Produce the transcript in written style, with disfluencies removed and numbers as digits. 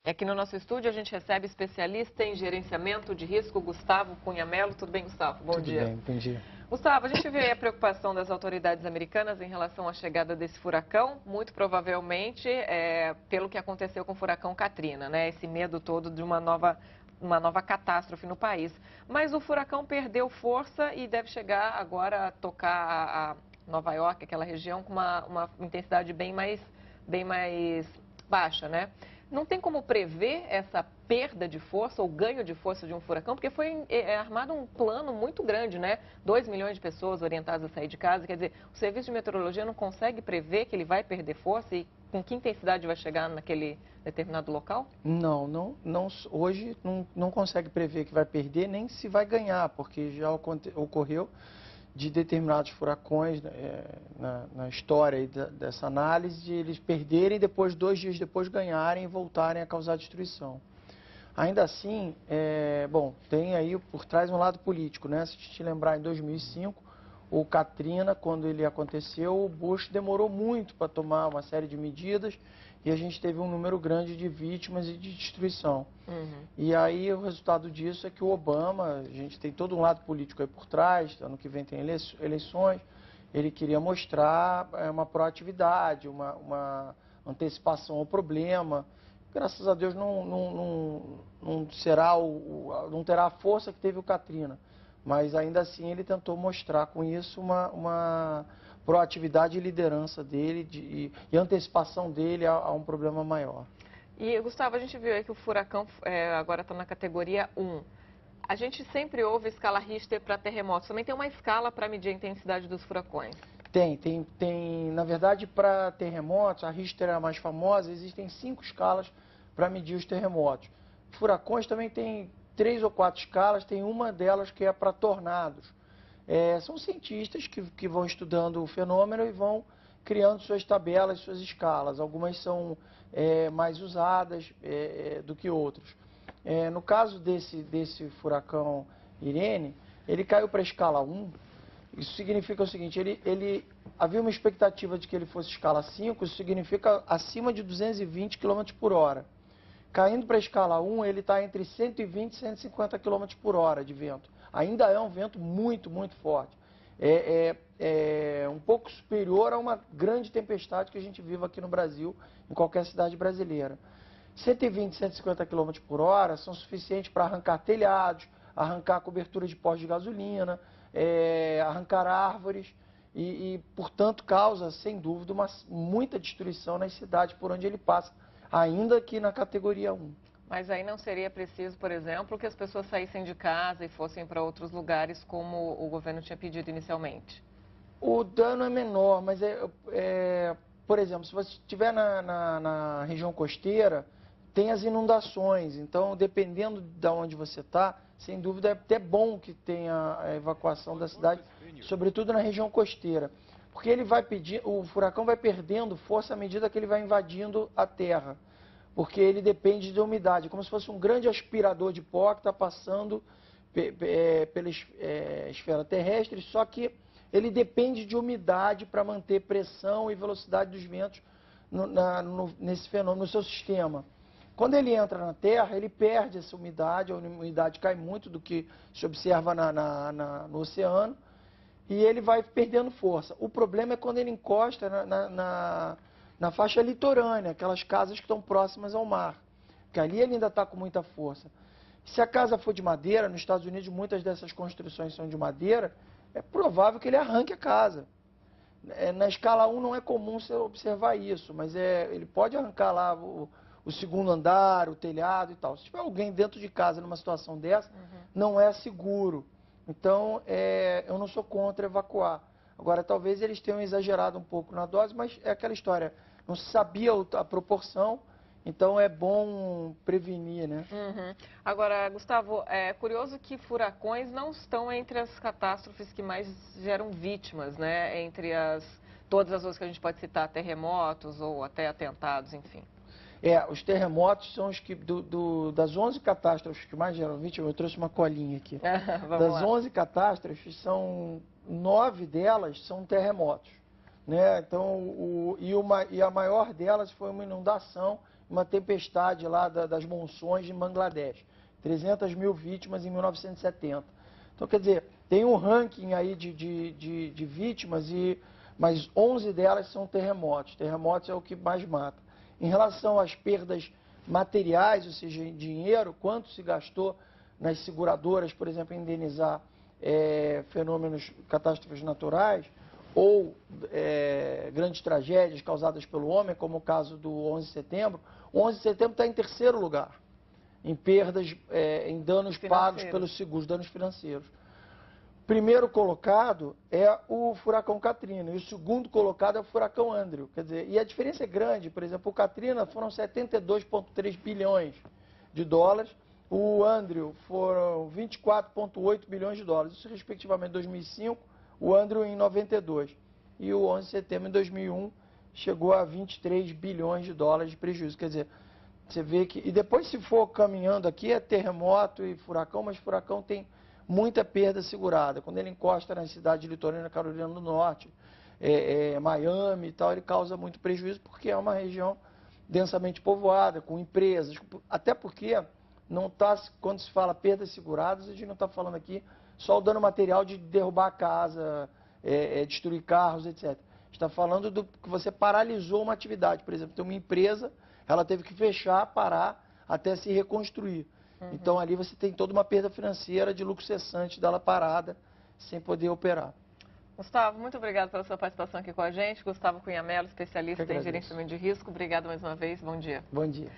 Aqui no nosso estúdio a gente recebe especialista em gerenciamento de risco, Gustavo Cunha Mello. Tudo bem, Gustavo? Bom dia. Tudo bem, bom dia. Gustavo, a gente vê aí a preocupação das autoridades americanas em relação à chegada desse furacão, muito provavelmente pelo que aconteceu com o furacão Katrina, né? Esse medo todo de uma nova catástrofe no país. Mas o furacão perdeu força e deve chegar agora a tocar a Nova York, aquela região, com uma intensidade bem mais baixa, né? Não tem como prever essa perda de força ou ganho de força de um furacão, porque foi armado um plano muito grande, né? 2 milhões de pessoas orientadas a sair de casa. Quer dizer, o Serviço de Meteorologia não consegue prever que ele vai perder força e com que intensidade vai chegar naquele determinado local? Não, hoje não consegue prever que vai perder, nem se vai ganhar, porque já ocorreu de determinados furacões na história aí dessa análise, de eles perderem, depois 2 dias depois ganharem e voltarem a causar destruição. Ainda assim, bom, tem aí por trás um lado político, né? Se a gente lembrar, em 2005, o Katrina, quando ele aconteceu, o Bush demorou muito para tomar uma série de medidas e a gente teve um número grande de vítimas e de destruição. E aí o resultado disso é que o Obama, a gente tem todo um lado político aí por trás, ano que vem tem eleições, ele queria mostrar uma proatividade, uma antecipação ao problema. Graças a Deus não terá a força que teve o Katrina, mas ainda assim ele tentou mostrar com isso uma proatividade e liderança dele e antecipação dele a um problema maior. E, Gustavo, a gente viu aí que o furacão agora está na categoria 1. A gente sempre ouve escala Richter para terremotos. Também tem uma escala para medir a intensidade dos furacões? Tem. Na verdade, para terremotos, a Richter é a mais famosa, existem 5 escalas para medir os terremotos. Furacões também tem 3 ou 4 escalas, tem uma delas que é para tornados. São cientistas que vão estudando o fenômeno e vão criando suas tabelas, suas escalas. Algumas são mais usadas do que outros. No caso desse furacão Irene, ele caiu para a escala 1. Isso significa o seguinte, havia uma expectativa de que ele fosse escala 5, isso significa acima de 220 km por hora. Caindo para a escala 1, ele está entre 120 e 150 km por hora de vento. Ainda é um vento muito, muito forte. É um pouco superior a uma grande tempestade que a gente vive aqui no Brasil, em qualquer cidade brasileira. 120, 150 km por hora são suficientes para arrancar telhados, arrancar cobertura de postos de gasolina, arrancar árvores e, portanto, causa, sem dúvida, muita destruição nas cidades por onde ele passa, ainda que na categoria 1. Mas aí não seria preciso, por exemplo, que as pessoas saíssem de casa e fossem para outros lugares como o governo tinha pedido inicialmente? O dano é menor, mas por exemplo, se você estiver na região costeira, tem as inundações. Então, dependendo de onde você está, sem dúvida é até bom que tenha a evacuação da cidade, sobretudo na região costeira. Porque o furacão vai perdendo força à medida que ele vai invadindo a terra. Porque ele depende de umidade, como se fosse um grande aspirador de pó que está passando pela esfera terrestre, só que ele depende de umidade para manter pressão e velocidade dos ventos nesse fenômeno, no seu sistema. Quando ele entra na Terra, ele perde essa umidade, a umidade cai muito do que se observa no oceano, e ele vai perdendo força. O problema é quando ele encosta na faixa litorânea, aquelas casas que estão próximas ao mar, porque ali ele ainda está com muita força. Se a casa for de madeira, nos Estados Unidos muitas dessas construções são de madeira, é provável que ele arranque a casa. Na escala 1 não é comum você observar isso, mas ele pode arrancar lá o segundo andar, o telhado e tal. Se tiver alguém dentro de casa numa situação dessa, não é seguro. Então, eu não sou contra evacuar. Agora, talvez eles tenham exagerado um pouco na dose, mas é aquela história, não se sabia a proporção, então é bom prevenir, né? Agora, Gustavo, é curioso que furacões não estão entre as catástrofes que mais geram vítimas, né? Entre todas as outras que a gente pode citar, terremotos ou até atentados, enfim. Os terremotos são os que, das 11 catástrofes que mais geram vítimas, eu trouxe uma colinha aqui. Vamos lá. 11 catástrofes, 9 delas são terremotos, né? Então, e a maior delas foi uma inundação uma tempestade lá das monções de Bangladesh. 300 mil vítimas em 1970. Então, quer dizer, tem um ranking aí de vítimas, mas 11 delas são terremotos. Terremotos é o que mais mata. Em relação às perdas materiais, ou seja, em dinheiro, quanto se gastou nas seguradoras, por exemplo, em indenizar fenômenos, catástrofes naturais, ou grandes tragédias causadas pelo homem, como o caso do 11 de setembro. O 11 de setembro está em terceiro lugar, em perdas, em danos pagos pelos seguros, danos financeiros. Primeiro colocado é o furacão Katrina e o segundo colocado é o furacão Andrew. Quer dizer, e a diferença é grande. Por exemplo, o Katrina foram 72,3 bilhões de dólares, o Andrew foram 24,8 bilhões de dólares. Isso respectivamente em 2005, o Andrew em 92 e o 11 de setembro em 2001 chegou a 23 bilhões de dólares de prejuízo. Quer dizer, você vê que... E depois, se for caminhando aqui, é terremoto e furacão, mas furacão tem muita perda segurada. Quando ele encosta na cidade de litorânea, Carolina do Norte, Miami e tal, ele causa muito prejuízo porque é uma região densamente povoada, com empresas. Até porque não tá, quando se fala perdas seguradas, a gente não está falando aqui só o dano material de derrubar a casa, destruir carros, etc. Está falando do que você paralisou uma atividade. Por exemplo, tem uma empresa, ela teve que fechar, parar, até se reconstruir. Então, ali você tem toda uma perda financeira de lucro cessante dela parada, sem poder operar. Gustavo, muito obrigado pela sua participação aqui com a gente. Gustavo Cunha Mello, especialista em gerenciamento de risco. Obrigado mais uma vez. Bom dia. Bom dia.